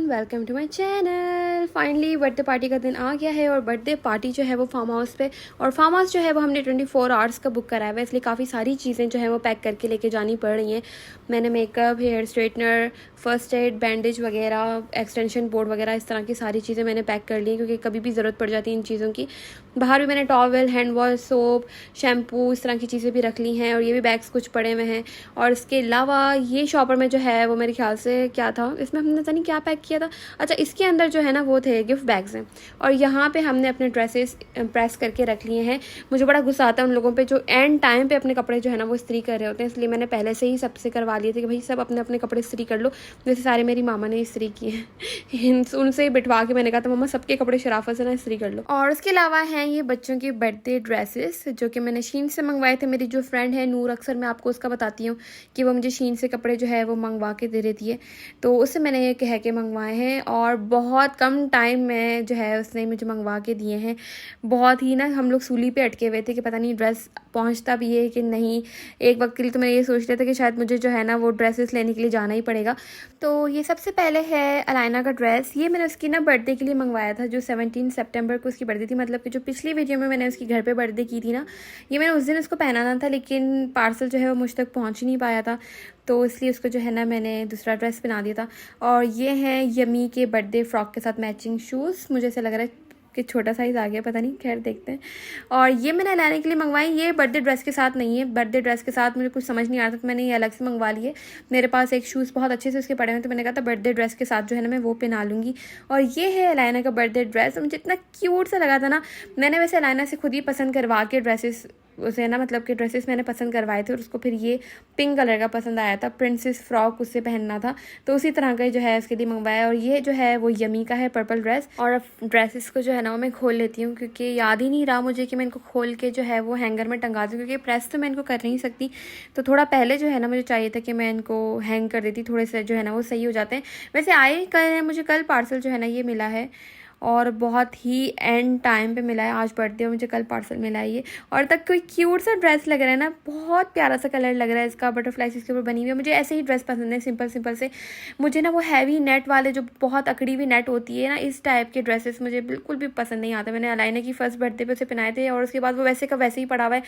Welcome to my channel. Finally birthday party का दिन आ गया है और बर्थडे पार्टी जो है वो फार्म हाउस पे, और फार्म हाउस जो है वो हमने 24 आवर्स का बुक कराया हुआ है, इसलिए काफ़ी सारी चीज़ें जो है वो पैक करके लेके जानी पड़ रही हैं। मैंने makeup, hair straightener, first aid, bandage वगैरह, एक्सटेंशन बोर्ड वगैरह, इस तरह की सारी चीज़ें मैंने पैक कर ली हैं क्योंकि कभी भी ज़रूरत पड़ जाती है इन चीज़ों की। बाहर भी मैंने towel, hand wash, soap, shampoo, इस तरह की चीज़ें भी रख ली हैं, और ये भी बैग्स कुछ पड़े हुए हैं। और इसके अलावा ये शॉपर में जो है वो मेरे ख्याल से क्या था, इसमें हमने पता नहीं क्या पैक किया था। अच्छा, इसके अंदर जो है ना वो थे गिफ्ट बैग्स हैं, और यहाँ पे हमने अपने ड्रेसेस प्रेस करके रख लिए हैं। मुझे बड़ा गुस्सा आता है उन लोगों पे जो एंड टाइम पे अपने कपड़े जो है ना वो इस्त्री कर रहे होते हैं, इसलिए मैंने पहले से ही सबसे करवा लिए थे कि भाई सब अपने अपने कपड़े इस्त्री कर लो। जैसे सारे मेरी मामा ने इस्त्री किए हैं उनसे बिठवा के मैंने कहा था मम्मा सबके कपड़े शराफत से ना इस्त्री कर लो। और उसके अलावा हैं ये बच्चों के बर्थडे ड्रेसेस जो कि मैंने शीन से मंगवाए थे। मेरी जो फ्रेंड है नूर, अक्सर मैं आपको उसका बताती हूँ कि वो मुझे शीन से कपड़े जो है वो मंगवा के दे देती है, तो उससे मैंने ये कह के मंगवाए हैं और बहुत कम टाइम में जो है उसने मुझे मंगवा के दिए हैं। बहुत ही ना हम लोग सूली पे अटके हुए थे कि पता नहीं ड्रेस पहुंचता भी है कि नहीं। एक वक्त के लिए तो मैं ये सोच रहा था कि शायद मुझे जो है ना वो ड्रेसेस लेने के लिए जाना ही पड़ेगा। तो ये सबसे पहले है अलाइना का ड्रेस। ये मैंने उसकी ना बर्थडे के लिए मंगवाया था, जो 17 सितंबर को उसकी बर्थडे थी। मतलब कि जो पिछली वीडियो में मैंने उसकी घर पे बर्थडे की थी ना, ये मैंने उस दिन उसको पहनाना था, लेकिन पार्सल जो है वो मुझ तक पहुँच ही नहीं पाया था, तो इसलिए उसको जो है ना मैंने दूसरा ड्रेस पहना दिया था। और ये हैं यमी के बर्थडे फ्रॉक के साथ मैचिंग शूज़। मुझे ऐसा लग रहा है कि छोटा साइज़ आ गया, पता नहीं, खैर देखते हैं। और ये मैंने लाने के लिए मंगवाई, ये बर्थडे ड्रेस के साथ नहीं है। बर्थडे ड्रेस के साथ मुझे कुछ समझ नहीं आ रहा था तो मैंने ये अलग से मंगवा लिए। मेरे पास एक शूज़ बहुत अच्छे से उसके पड़े हुए, तो मैंने कहा था बर्थडे ड्रेस के साथ जो है ना मैं वो पहना लूँगी। और ये है अलाइना का बर्थडे ड्रेस। मुझे इतना क्यूट सा लगा था ना। मैंने वैसे अलाइना से खुद ही पसंद करवा के ड्रेसेस उसे ना, मतलब कि ड्रेसेस मैंने पसंद करवाए थे और उसको फिर ये पिंक कलर का पसंद आया था, प्रिंसेस फ्रॉक उससे पहनना था, तो उसी तरह का जो है उसके लिए मंगवाया। और ये जो है वो यमी का है पर्पल ड्रेस। और अब ड्रेसेस को जो है ना वो मैं खोल लेती हूँ क्योंकि याद ही नहीं रहा मुझे कि मैं इनको खोल के जो है वो हैंगर में टंगा दूँ, क्योंकि प्रेस तो मैं इनको कर नहीं सकती, तो थोड़ा पहले जो है ना मुझे चाहिए था कि मैं इनको हैंग कर देती, थोड़े से जो है ना वो सही हो जाते हैं। वैसे आए कल मुझे कल पार्सल जो है ना ये मिला है और बहुत ही एंड टाइम पे मिला है। आज बर्थडे और मुझे कल पार्सल मिला है ये। और तक कोई क्यूट सा ड्रेस लग रहा है ना, बहुत प्यारा सा कलर लग रहा है इसका, बटरफ्लाइज इसके ऊपर बनी हुई है। मुझे ऐसे ही ड्रेस पसंद है, सिंपल सिंपल से। मुझे ना वो हैवी नेट वाले जो बहुत अकड़ी हुई नेट होती है ना, इस टाइप के ड्रेसेस मुझे बिल्कुल भी पसंद नहीं आते। मैंने अलाइना की फर्स्ट बर्थडे पे उसे पहनाए थे और उसके बाद वो वैसे का वैसे ही पड़ा हुआ है,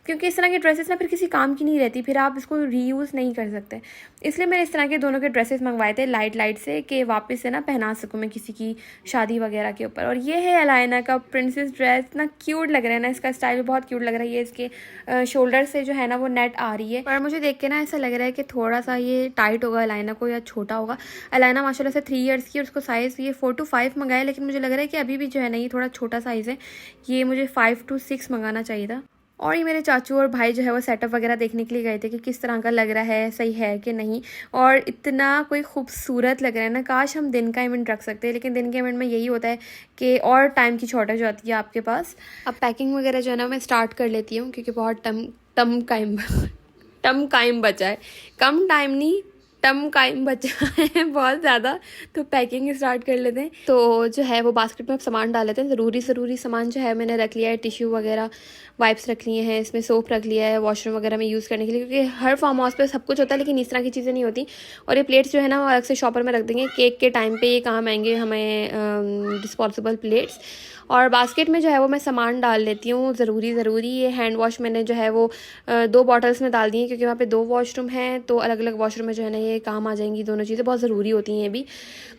क्योंकि इस तरह के ड्रेसेस ना फिर किसी काम की नहीं रहती, फिर आप इसको रीयूज़ नहीं कर सकते। इसलिए मैंने इस तरह के दोनों के ड्रेसेस मंगवाए थे लाइट लाइट से, कि वापस से ना पहना सकूँ मैं किसी की शादी वगैरह के ऊपर। और ये है अलाइना का प्रिंसेस ड्रेस। इतना क्यूट लग रहा है ना, इसका स्टाइल बहुत क्यूट लग रहा है। ये इसके शोल्डर से जो है ना वो नेट आ रही है, पर मुझे देख के ना ऐसा लग रहा है कि थोड़ा सा ये टाइट होगा अलाइना को या छोटा होगा। अलाइना माशाल्लाह से 3 इयर्स की, और उसको साइज़ ये 4 to 5 मंगाया, लेकिन मुझे लग रहा है कि अभी भी जो है ना ये थोड़ा छोटा साइज़ है, ये मुझे 5 to 6 मंगाना चाहिए था। और ये मेरे चाचू और भाई जो है वो सेटअप वगैरह देखने के लिए गए थे कि किस तरह का लग रहा है, सही है कि नहीं। और इतना कोई खूबसूरत लग रहा है ना, काश हम दिन का इवेंट रख सकते हैं, लेकिन दिन के इवेंट में यही होता है कि और टाइम की शॉर्टेज होती है आपके पास। अब पैकिंग वगैरह जो है ना मैं स्टार्ट कर लेती हूँ क्योंकि बहुत टम टाइम बचा है। कम टाइम नहीं, टम टाइम बचा है बहुत ज़्यादा, तो पैकिंग स्टार्ट कर लेते हैं। तो जो है वो बास्केट में अब सामान डाल लेते हैं। ज़रूरी सामान जो है मैंने रख लिया है, टिश्यू वगैरह, वाइप्स रख लिए हैं, इसमें सोप रख लिया है वॉशरूम वगैरह में यूज़ करने के लिए, क्योंकि हर फार्म हाउस पे सब कुछ होता है लेकिन इस तरह की चीज़ें नहीं होती। और ये प्लेट्स जो है ना वो अलग से शॉपर में रख देंगे, केक के टाइम पे ये काम आएंगे हमें, डिस्पोजेबल प्लेट्स। और बास्केट में जो है वो मैं सामान डाल लेती हूँ ज़रूरी। ये हैंड वॉश मैंने जो है वो 2 बॉटल्स में डाल दी हैं, क्योंकि वहाँ पे 2 वॉशरूम हैं, तो अलग अलग वॉशरूम में जो है ना ये काम आ जाएंगी दोनों चीज़ें, बहुत ज़रूरी होती हैं ये भी।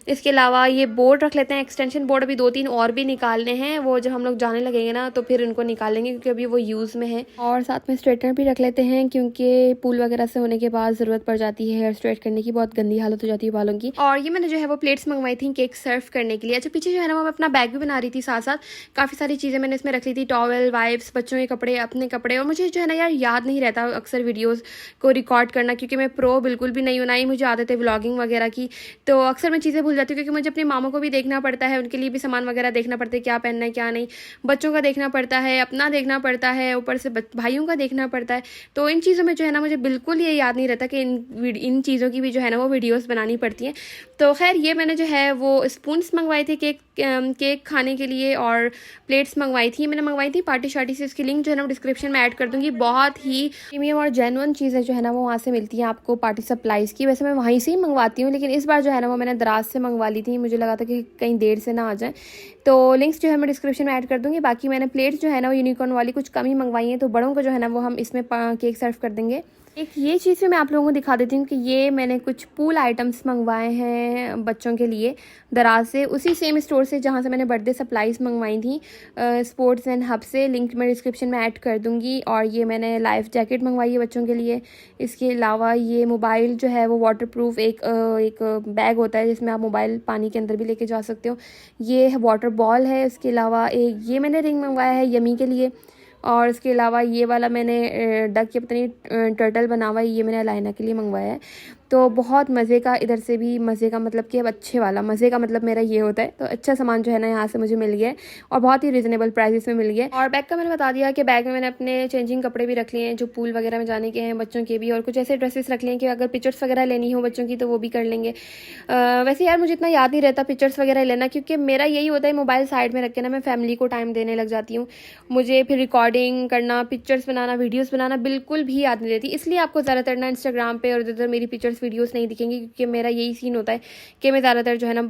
इसके अलावा ये बोर्ड रख लेते हैं, एक्सटेंशन बोर्ड अभी 2-3 और भी निकालने हैं, वो जब हम लोग जाने लगेंगे ना तो फिर उनको निकाल लेंगे क्योंकि अभी वो यूज़ में है। और साथ में स्ट्रेटनर भी रख लेते हैं क्योंकि पूल वगैरह से होने के बाद ज़रूरत पड़ जाती है हेयर स्ट्रेट करने की, बहुत गंदी हालत हो जाती है बालों की। और ये मैंने जो है वो प्लेट्स मंगवाई थी केक सर्व करने के लिए। अच्छा, पीछे जो है ना मैं अपना बैग भी बना रही थी, साथ साथ काफ़ी सारी चीज़ें मैंने इसमें रख ली थी, टॉवल, वाइप्स, बच्चों के कपड़े, अपने कपड़े। और मुझे जो है ना यार याद नहीं रहता अक्सर वीडियोज़ को रिकॉर्ड करना, क्योंकि मैं प्रो बिल्कुल भी नहीं हूँ, ना ही मुझे आदत है व्लॉगिंग वगैरह की, तो अक्सर मैं चीज़ें भूल जाती हूँ, क्योंकि मुझे अपनी मामों को भी देखना पड़ता है, उनके लिए भी सामान वगैरह देखना पड़ता है, क्या पहनना है क्या नहीं, बच्चों का देखना पड़ता है, अपना देखना पड़ता है, ऊपर से भाइयों का देखना पड़ता है। तो इन चीज़ों में जो है ना मुझे बिल्कुल ये याद नहीं रहता कि इन चीज़ों की भी जो है ना वो वीडियोज़ बनानी पड़ती हैं। तो खैर ये मैंने जो है वो स्पून्स मंगवाए थे केक केक खाने के लिए और प्लेट्स मंगवाई थी। मैंने मंगवाई थी पार्टी शार्टी से, उसकी लिंक जो है ना डिस्क्रिप्शन में ऐड कर दूँगी। बहुत ही प्रीमियम और जेन्युइन चीज़ें जो है ना वो वहाँ से मिलती हैं आपको पार्टी सप्लाइज़ की। वैसे मैं वहीं से ही मंगवाती हूँ, लेकिन इस बार जो है ना वो मैंने दराज से मंगवा ली थी। मुझे लगा था कि कहीं देर से ना आ जाए, तो लिंक्स जो है मैं डिस्क्रिप्शन में ऐड कर दूँगी। बाकी मैंने प्लेट्स जो है ना वो यूनिकॉर्न वाली कुछ कम ही मंगवाई हैं, तो बड़ों को जो है ना वो हम इसमें केक सर्व कर देंगे। एक ये चीज़ भी मैं आप लोगों को दिखा देती हूँ कि ये मैंने कुछ पूल आइटम्स मंगवाए हैं बच्चों के लिए दराज से, उसी सेम स्टोर से जहाँ से मैंने बर्थडे सप्लाईज़ मंगवाई थी, स्पोर्ट्स एंड हब से। लिंक मैं डिस्क्रिप्शन में ऐड कर दूँगी। और ये मैंने लाइफ जैकेट मंगवाई है बच्चों के लिए। इसके अलावा ये मोबाइल जो है वो वाटरप्रूफ एक बैग होता है जिसमें आप मोबाइल पानी के अंदर भी लेके जा सकते हो। ये वाटर बॉल है। इसके अलावा एक ये मैंने रिंग मंगवाया है यमी के लिए। और इसके अलावा ये वाला मैंने डक के पता नहीं टर्टल बना हुआ है, ये मैंने अलाइना के लिए मंगवाया है। तो बहुत मज़े का, इधर से भी मज़े का मतलब कि अब अच्छे वाला मज़े का मतलब मेरा ये होता है। तो अच्छा सामान जो है ना यहाँ से मुझे मिल गया है और बहुत ही रिजनेबल प्राइसेस में मिल गया है। और बैग का मैंने बता दिया कि बैग में मैंने अपने चेंजिंग कपड़े भी रख लिए हैं जो पूल वगैरह में जाने के हैं बच्चों के भी, और कुछ ऐसे ड्रेसेस रख लिए हैं कि अगर पिक्चर्स वगैरह लेनी हो बच्चों की तो वो भी कर लेंगे। वैसे यार मुझे इतना याद नहीं रहता पिक्चर्स वगैरह लेना, क्योंकि मेरा यही होता है मोबाइल साइड में रख के ना मैं फैमिली को टाइम देने लग जाती हूँ। मुझे फिर रिकॉर्डिंग करना, पिक्चर्स बनाना, वीडियोस बनाना बिल्कुल भी याद नहीं रहती। इसलिए आपको ज़्यादातर ना इंस्टाग्राम पे और इधर मेरी पिक्चर्स वीडियोस नहीं दिखेंगी, क्योंकि मेरा यही सीन होता है कि मैं ज़्यादातर जो है ना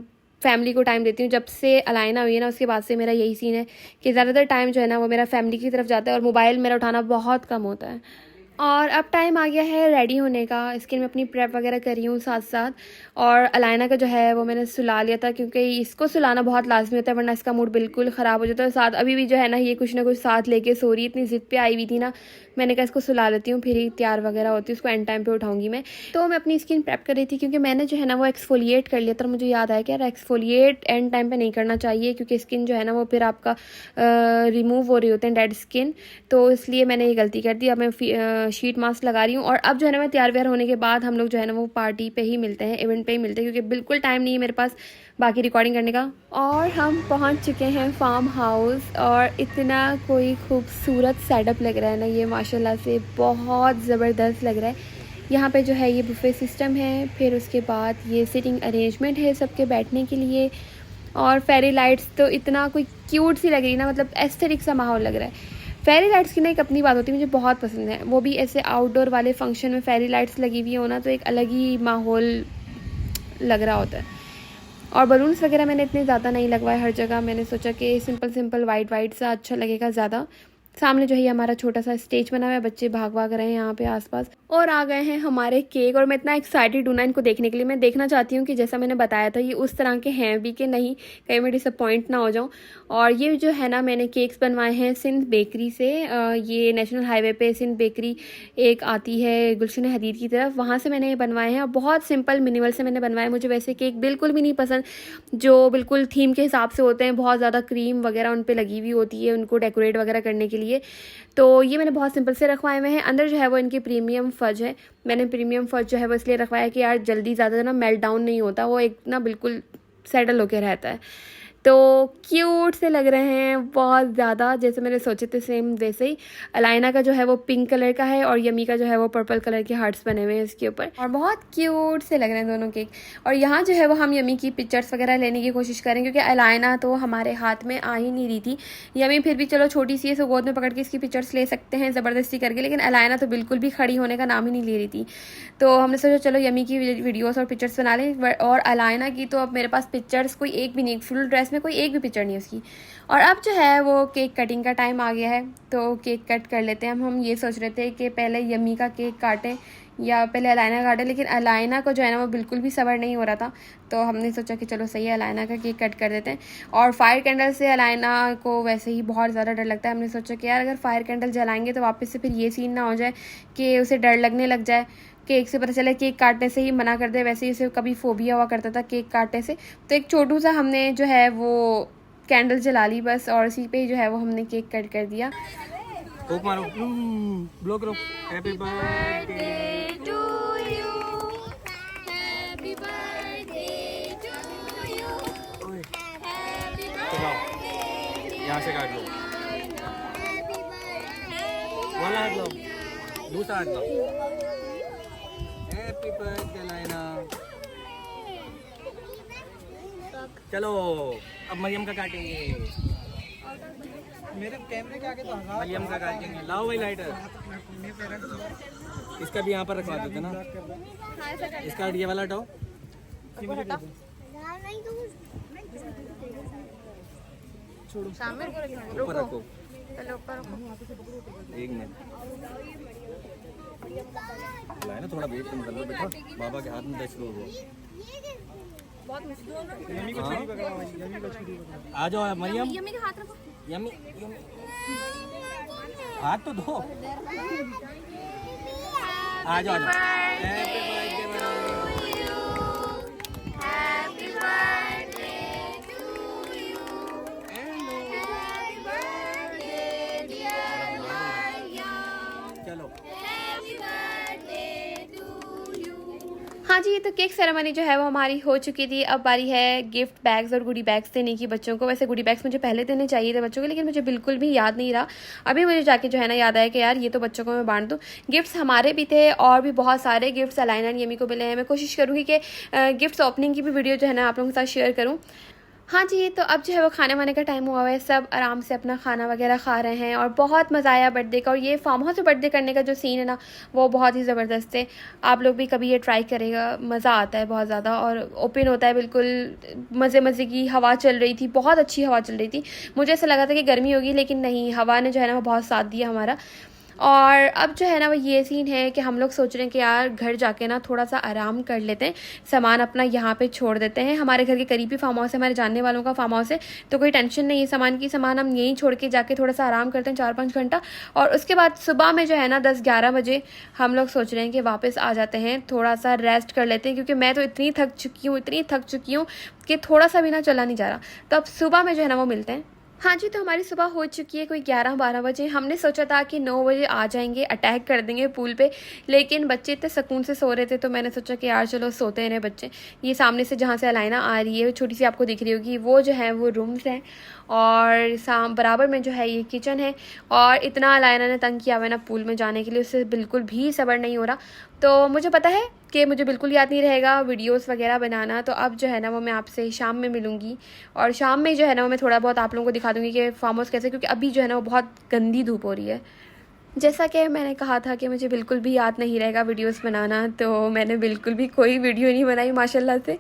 फैमिली को टाइम देती हूँ। जब से अलाइना हुई है ना उसके बाद से मेरा यही सीन है कि ज़्यादातर टाइम जो है ना वो मेरा फैमिली की तरफ जाता है और मोबाइल मेरा उठाना बहुत कम होता है। और अब टाइम आ गया है रेडी होने का। इसके मैं अपनी प्रेप वगैरह कर रही हूँ साथ साथ। और अलाइना का जो है वो मैंने सुला लिया था, क्योंकि इसको सुलाना बहुत लाजमी होता है वरना इसका मूड बिल्कुल ख़राब हो जाता है। साथ अभी भी जो है ना ये कुछ ना कुछ साथ लेके सो रही, इतनी ज़िद पे आई हुई थी ना। मैंने कहा इसको सुला लेती हूँ, फिर ही तैयार वगैरह होती है, उसको एंड टाइम पे उठाऊंगी मैं। तो मैं अपनी स्किन प्रेप कर रही थी, क्योंकि मैंने जो है ना वो एक्सफोलिएट कर लिया था। मुझे याद आया कि यार एक्सफोलिएट एंड टाइम पे नहीं करना चाहिए, क्योंकि स्किन जो है ना वो फिर आपका रिमूव हो रही होते हैं डेड स्किन, तो इसलिए मैंने ये गलती कर दी। अब मैं शीट मास्क लगा रही हूँ। और अब जो है ना मैं तैयार व्यार होने के बाद हम लोग जो है ना वो पार्टी पे ही मिलते हैं, इवेंट पे ही मिलते हैं, क्योंकि बिल्कुल टाइम नहीं है मेरे पास बाकी रिकॉर्डिंग करने का। और हम पहुंच चुके हैं फार्म हाउस, और इतना कोई खूबसूरत सेटअप लग रहा है ना ये, माशाल्लाह से बहुत ज़बरदस्त लग रहा है। यहाँ पे जो है ये बुफे सिस्टम है, फिर उसके बाद ये सिटिंग अरेंजमेंट है सबके बैठने के लिए, और फेरी लाइट्स तो इतना कोई क्यूट सी लग रही ना, मतलब एस्थेटिक सा माहौल लग रहा है। फेरी लाइट्स की ना एक अपनी बात होती है, मुझे बहुत पसंद है, वो भी ऐसे आउटडोर वाले फंक्शन में फेरी लाइट्स लगी हुई हो ना तो एक अलग ही माहौल लग रहा होता है। और बलून्स वगैरह मैंने इतने ज़्यादा नहीं लगवाए हर जगह, मैंने सोचा कि सिंपल सिंपल वाइट सा अच्छा लगेगा ज़्यादा। सामने जो है हमारा छोटा सा स्टेज बना हुआ है, बच्चे भाग रहे हैं यहाँ पे आसपास। और आ गए हैं हमारे केक, और मैं इतना एक्साइटेड हूँ ना इनको देखने के लिए। मैं देखना चाहती हूँ कि जैसा मैंने बताया था ये उस तरह के हैं भी कि नहीं, कहीं मैं डिसअपॉइंट ना हो जाऊँ। और ये जो है ना मैंने केक्स बनवाए हैं सिंध बेकरी से। ये नेशनल हाईवे पे सिंध बेकरी एक आती है गुलशन हदीद की तरफ, वहाँ से मैंने ये बनवाए हैं। और बहुत सिंपल मिनिमल से मैंने बनवाए। मुझे वैसे केक बिल्कुल भी नहीं पसंद जो बिल्कुल थीम के हिसाब से होते हैं, बहुत ज़्यादा क्रीम वगैरह उन पर लगी हुई होती है उनको डेकोरेट वगैरह करने के लिए। तो ये मैंने बहुत सिंपल से रखवाए हुए हैं। अंदर जो है वो इनकी प्रीमियम फज है। मैंने प्रीमियम फज जो है वो इसलिए रखवाया कि यार जल्दी ज़्यादा ना मेल्ट डाउन नहीं होता, वो एक ना बिल्कुल सेटल होके रहता है। तो क्यूट से लग रहे हैं बहुत ज़्यादा, जैसे मैंने सोचे थे सेम वैसे ही। अलाइना का जो है वो पिंक कलर का है और यमी का जो है वो पर्पल कलर के हार्ट्स बने हुए हैं इसके ऊपर, और बहुत क्यूट से लग रहे हैं दोनों केक। और यहाँ जो है वो हम यमी की पिक्चर्स वगैरह लेने की कोशिश करें, क्योंकि अलाइना तो हमारे हाथ में आ ही नहीं रही थी। यमी फिर भी चलो छोटी सी है, सो गोद में पकड़ के इसकी पिक्चर्स ले सकते हैं ज़बरदस्ती करके, लेकिन अलाइना तो बिल्कुल भी खड़ी होने का नाम ही नहीं ले रही थी। तो हमने सोचा चलो यमी की वीडियोज़ और पिक्चर्स बना लें। और अलाइना की तो अब मेरे पास पिक्चर्स कोई एक भी नहीं, फुल ड्रेस में कोई एक भी पिक्चर नहीं उसकी। और अब जो है वो केक कटिंग का टाइम आ गया है, तो केक कट कर लेते हैं। हम ये सोच रहे थे कि पहले यमी का केक काटें या पहले अलाइना का काटें, लेकिन अलाइना को जो है ना वो बिल्कुल भी सब्र नहीं हो रहा था, तो हमने सोचा कि चलो सही है अलाइना का केक कट कर देते हैं। और फायर कैंडल से अलाइना को वैसे ही बहुत ज़्यादा डर लगता है। हमने सोचा कि यार अगर फायर कैंडल जलाएंगे तो वापस से फिर ये सीन ना हो जाए कि उसे डर लगने लग जाए, केक से पता चला केक काटने से ही मना कर दे। वैसे ही उसे कभी फोबिया हुआ करता था केक काटने से। तो एक छोटू सा हमने जो है वो कैंडल जला ली बस, और इसी पे ही जो है वो हमने केक कट कर दिया। मारो ब्लो करो। Happy birthday to you, happy birthday to you, happy birthday. यहाँ से काट लो, वाला हाथ लो, दूसरा हाथ लो। हैप्पी बर्थडे लाइना। चलो अब मरियम का काटेंगे, मेरे कैमरे के आगे तो हंसा। मरियम का काटेंगे। लाओ भाई लाइटर, इसका भी यहाँ पर रखवा देते ना, इसका ये वाला हटाओ। ऊपर रखो, एक मिनट लाए ना, थोड़ा वेट कम कर लो बेटा, बाबा के हाथ में दस लोग हो। आ जाओ मरियम, यम्मी के हाथ रखो। यम्मी हाथ तो धो। आ जाओ happy birthday to you, happy birthday dear Mariam, चलो। Happy birthday to you. हाँ जी, तो केक सेरेमनी जो है वो हमारी हो चुकी थी। अब बारी है गिफ्ट बैग्स और गुडी बैग्स देने की बच्चों को। वैसे गुडी बैग्स मुझे पहले देने चाहिए थे बच्चों को, लेकिन मुझे बिल्कुल भी याद नहीं रहा। अभी मुझे जाके जो है ना याद आया कि यार ये तो बच्चों को मैं बांट दूँ। गिफ्ट्स हमारे भी थे और भी बहुत सारे गिफ्ट्स अलाइना और यमी को मिले हैं। मैं कोशिश करूँगी कि गिफ्ट्स ओपनिंग की भी वीडियो जो है ना आप लोगों के साथ शेयर करूँ। हाँ जी, तो अब जो है वो खाने वाने का टाइम हुआ है, सब आराम से अपना खाना वगैरह खा रहे हैं और बहुत मज़ा आया बर्थडे का। और ये फार्म हाउस में बर्थडे करने का जो सीन है ना वो बहुत ही ज़बरदस्त है। आप लोग भी कभी ये ट्राई करेगा, मज़ा आता है बहुत ज़्यादा। और ओपन होता है बिल्कुल, मज़े मज़े की हवा चल रही थी, बहुत अच्छी हवा चल रही थी। मुझे ऐसा लगा था कि गर्मी होगी, लेकिन नहीं, हवा ने जो है ना वो बहुत साथ दिया हमारा। और अब जो है ना वो ये सीन है कि हम लोग सोच रहे हैं कि यार घर जाके ना थोड़ा सा आराम कर लेते हैं, सामान अपना यहाँ पे छोड़ देते हैं। हमारे घर के करीब ही फार्म हाउस है, हमारे जानने वालों का फार्म हाउस है, तो कोई टेंशन नहीं है सामान की। सामान हम यहीं छोड़ के जाके थोड़ा सा आराम करते हैं 4-5 घंटा, और उसके बाद सुबह में जो है ना 10-11 बजे हम लोग सोच रहे हैं कि वापस आ जाते हैं, थोड़ा सा रेस्ट कर लेते हैं, क्योंकि मैं तो इतनी थक चुकी हूँ कि थोड़ा सा भी ना चला नहीं जा रहा। तो अब सुबह में जो है ना वो मिलते हैं। हाँ जी, तो हमारी सुबह हो चुकी है कोई 11-12 बजे। हमने सोचा था कि 9 बजे आ जाएंगे, अटैक कर देंगे पूल पे, लेकिन बच्चे इतने सुकून से सो रहे थे तो मैंने सोचा कि यार चलो सोते हैं बच्चे। ये सामने से जहाँ से अलाइना आ रही है, छोटी सी आपको दिख रही होगी, वो जो है वो रूम्स हैं, और बराबर में जो है ये किचन है। और इतना अलाइना ने तंग किया हुआ है ना पूल में जाने के लिए, उससे बिल्कुल भी सब्र नहीं हो रहा। तो मुझे पता है कि मुझे बिल्कुल याद नहीं रहेगा वीडियोस वगैरह बनाना, तो अब जो है ना वो मैं आपसे शाम में मिलूँगी, और शाम में जो है ना वो मैं थोड़ा बहुत आप लोगों को दिखा दूँगी कि फार्म हाउस कैसे, क्योंकि अभी जो है ना वो बहुत गंदी धूप हो रही है। जैसा कि मैंने कहा था कि मुझे बिल्कुल भी याद नहीं रहेगा वीडियोस बनाना, तो मैंने बिल्कुल भी कोई वीडियो नहीं बनाई माशाल्लाह से।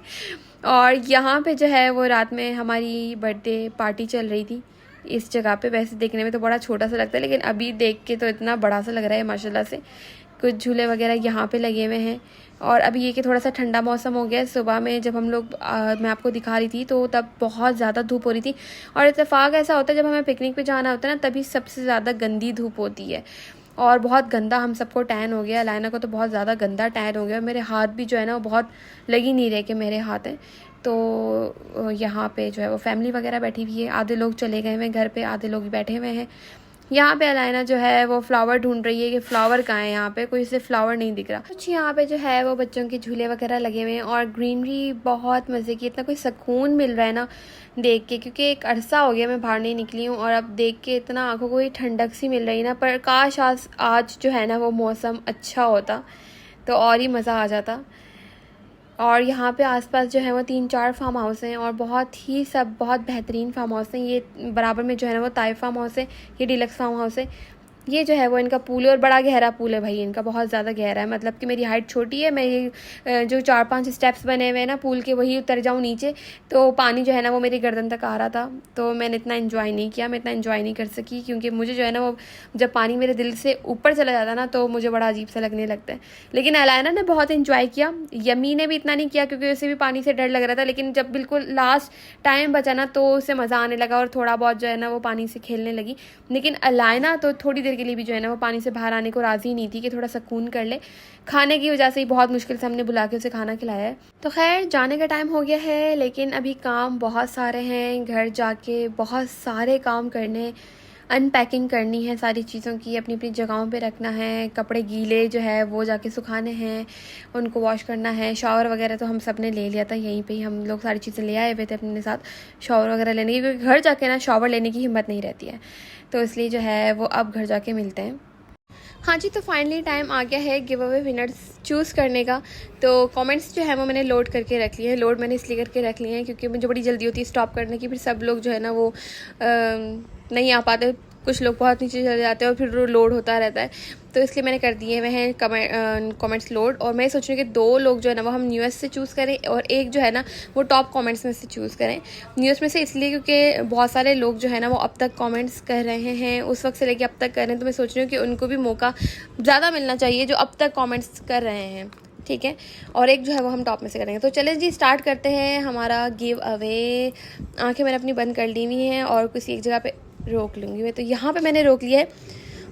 और यहाँ पे जो है वो रात में हमारी बर्थडे पार्टी चल रही थी इस जगह पे। वैसे देखने में तो बड़ा छोटा सा लगता है, लेकिन अभी देख के तो इतना बड़ा सा लग रहा है माशाल्लाह से। कुछ झूले वगैरह यहाँ पे लगे हुए हैं, और अभी ये कि थोड़ा सा ठंडा मौसम हो गया है। सुबह में जब हम लोग मैं आपको दिखा रही थी तो तब बहुत ज़्यादा धूप हो रही थी, और इत्तेफाक ऐसा होता है जब हमें पिकनिक पे जाना होता है ना तभी सबसे ज़्यादा गंदी धूप होती है, और बहुत गंदा हम सबको टैन हो गया। लाइना को तो बहुत ज़्यादा गंदा टैन हो गया, मेरे हाथ भी जो है ना वो बहुत लग ही नहीं रहे कि मेरे हाथ हैं। तो यहाँ पे जो है वो फैमिली वगैरह बैठी हुई है, आधे लोग चले गए हैं घर पे, आधे लोग बैठे हुए हैं। यहाँ पे अलाइना जो है वो फ्लावर ढूंढ रही है कि फ्लावर कहाँ है, यहाँ पे कोई से फ्लावर नहीं दिख रहा। कुछ यहाँ पे जो है वो बच्चों के झूले वगैरह लगे हुए हैं, और ग्रीनरी बहुत मज़े की, इतना कोई सुकून मिल रहा है ना देख के, क्योंकि एक अरसा हो गया मैं बाहर नहीं निकली हूँ, और अब देख के इतना आंखों को ठंडक सी मिल रही ना। पर काश आज जो है ना वो मौसम अच्छा होता तो और ही मज़ा आ जाता। और यहाँ पे आसपास जो है वो 3-4 फार्म हाउस हैं, और बहुत बेहतरीन फार्म हाउस हैं। ये बराबर में जो है ना वो ताइफ फार्म हाउस है, ये डिलक्स फार्म हाउस है। ये जो है वो इनका पूल है, और बड़ा गहरा पूल है भाई इनका, बहुत ज़्यादा गहरा है। मतलब कि मेरी हाइट छोटी है, मैं ये जो 4-5 स्टेप्स बने हुए हैं ना पूल के, वही उतर जाऊँ नीचे तो पानी जो है ना वो मेरी गर्दन तक आ रहा था। तो मैंने इतना एंजॉय नहीं किया, मैं इतना एंजॉय नहीं कर सकी, क्योंकि मुझे जो है ना वो जब पानी मेरे दिल से ऊपर चला जाता ना तो मुझे बड़ा अजीब सा लगने लगता है। लेकिन अलाइना ने बहुत इन्जॉय किया, यमी ने भी इतना नहीं किया क्योंकि उसे भी पानी से डर लग रहा था। लेकिन जब बिल्कुल लास्ट टाइम बचा ना तो उसे मज़ा आने लगा, और थोड़ा बहुत जो है ना वो पानी से खेलने लगी। लेकिन अलाइना तो थोड़ी देर के लिए भी जो है ना वो पानी से बाहर आने को राज़ी नहीं थी कि थोड़ा सुकून कर ले। खाने की वजह से ही बहुत मुश्किल से हमने बुला के उसे खाना खिलाया है। तो खैर जाने का टाइम हो गया है, लेकिन अभी काम बहुत सारे हैं, घर जाके बहुत सारे काम करने, अनपैकिंग करनी है सारी चीज़ों की, अपनी अपनी जगहों पे रखना है। कपड़े गीले जो है वो जाके सुखाने हैं, उनको वॉश करना है। शावर वगैरह तो हम सब ने ले लिया था, यहीं पे ही हम लोग सारी चीज़ें ले आए हुए थे अपने साथ शावर वगैरह लेने की, क्योंकि घर जाके ना शावर लेने की हिम्मत नहीं रहती है, तो इसलिए जो है वो अब घर जाके मिलते हैं। हाँ जी, तो फाइनली टाइम आ गया है गिव अवे विनर्स चूज़ करने का। तो कमेंट्स जो है वो मैंने लोड करके रख लिए हैं। लोड मैंने इसलिए करके रख लिए हैं क्योंकि मुझे बड़ी जल्दी होती है स्टॉप करने की। फिर सब लोग जो है ना वो नहीं आ पाते, कुछ लोग बहुत नीचे चले जाते हैं और फिर लोड होता रहता है। तो इसलिए मैंने कर दिए हुए हैं कमेंट्स लोड। और मैं सोच रही हूँ कि 2 लोग जो है ना वो हम न्यूएस से चूज़ करें और एक जो है ना वो टॉप कमेंट्स में से चूज़ करें। न्यूज़ में से इसलिए क्योंकि बहुत सारे लोग जो है ना वो अब तक कमेंट्स कर रहे हैं, उस वक्त से लेके अब तक कर रहे हैं। तो मैं सोच रही हूँ कि उनको भी मौका ज़्यादा मिलना चाहिए जो अब तक कमेंट्स कर रहे हैं, ठीक है। और एक जो है वो हम टॉप में से करेंगे। तो चलें जी, स्टार्ट करते हैं हमारा गिव अवे। आँखें मैंने अपनी बंद कर ली हुई हैं और किसी एक जगह पे रोक लूँगी मैं। तो यहाँ पे मैंने रोक लिया है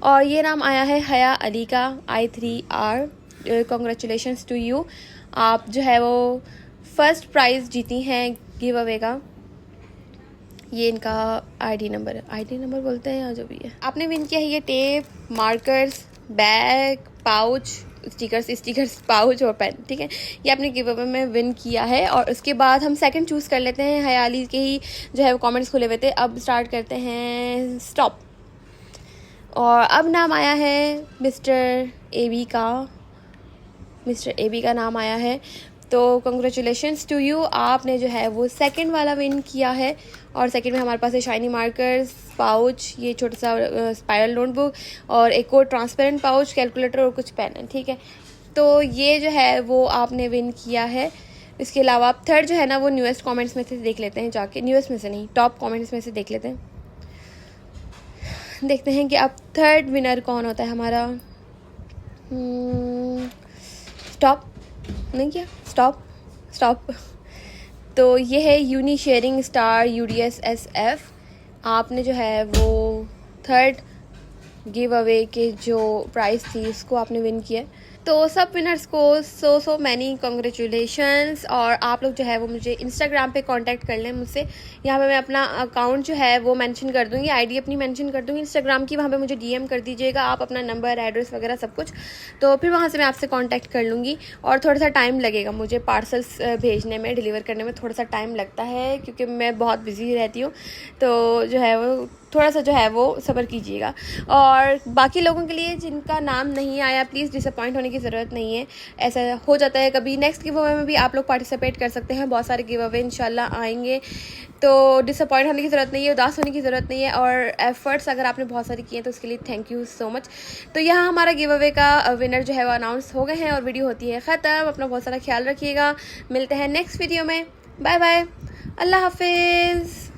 और ये नाम आया है हया अली का, I3R। कॉन्ग्रेचुलेशंस टू यू, आप जो है वो फर्स्ट प्राइज़ जीती हैं गिव अवे का। ये इनका आईडी नंबर बोलते हैं या जो भी है। आपने विन किया है ये tape, markers, bag, pouch, stickers pouch और पेन, ठीक है। ये आपने गिव अवे में विन किया है। और उसके बाद हम सेकंड चूज़ कर लेते हैं। हयाली के ही जो है वो कमेंट्स खुले हुए थे। अब स्टार्ट करते हैं स्टॉप। और अब नाम आया है मिस्टर एबी का नाम आया है। तो कंग्रेचुलेशंस टू यू, आपने जो है वो सेकंड वाला विन किया है। और सेकंड में हमारे पास है शाइनी मार्कर्स, पाउच, ये छोटा सा स्पाइरल नोटबुक और एक और ट्रांसपेरेंट पाउच, कैलकुलेटर और कुछ पेन है, ठीक है। तो ये जो है वो आपने विन किया है। इसके अलावा आप थर्ड जो है ना वो न्यूएस्ट कमेंट्स में से देख लेते हैं जाके, न्यूएस्ट में से नहीं, टॉप कमेंट्स में से देख लेते हैं। देखते हैं कि अब थर्ड विनर कौन होता है हमारा। स्टॉप नहीं किया, स्टॉप। तो ये है यूनी शेयरिंग स्टार UDSSF। आपने जो है वो थर्ड गिव अवे के जो प्राइस थी उसको आपने विन किया। तो सब विनर्स को सो मैनी कॉन्ग्रेचुलेशंस। और आप लोग जो है वो मुझे इंस्टाग्राम पे कांटेक्ट कर लें मुझसे। यहाँ पे मैं अपना अकाउंट जो है वो मेंशन कर दूँगी, आईडी अपनी मेंशन कर दूँगी इंस्टाग्राम की। वहाँ पे मुझे DM कर दीजिएगा आप अपना नंबर, एड्रेस वगैरह सब कुछ। तो फिर वहाँ से मैं आपसे कांटेक्ट कर लूँगी। और थोड़ा सा टाइम लगेगा मुझे पार्सल्स भेजने में, डिलीवर करने में थोड़ा सा टाइम लगता है क्योंकि मैं बहुत बिजी रहती हूँ। तो जो है वो थोड़ा सा जो है वो सब्र कीजिएगा। और बाकी लोगों के लिए जिनका नाम नहीं आया, प्लीज़ डिसअपॉइंट होने की ज़रूरत नहीं है, ऐसा हो जाता है कभी। नेक्स्ट गिव अवे में भी आप लोग पार्टिसिपेट कर सकते हैं, बहुत सारे गिव अवे इंशाल्लाह आएंगे। तो डिसअपॉइंट होने की ज़रूरत नहीं है, उदास होने की ज़रूरत नहीं है। और एफ़र्ट्स अगर आपने बहुत सारे किए हैं तो उसके लिए थैंक यू सो मच। तो यहाँ हमारा गिव अवे का विनर जो है वो अनाउंस हो गए हैं और वीडियो होती है ख़त्म। अपना बहुत सारा ख्याल रखिएगा, मिलते हैं नेक्स्ट वीडियो में। बाय बाय, अल्लाह हाफिज़।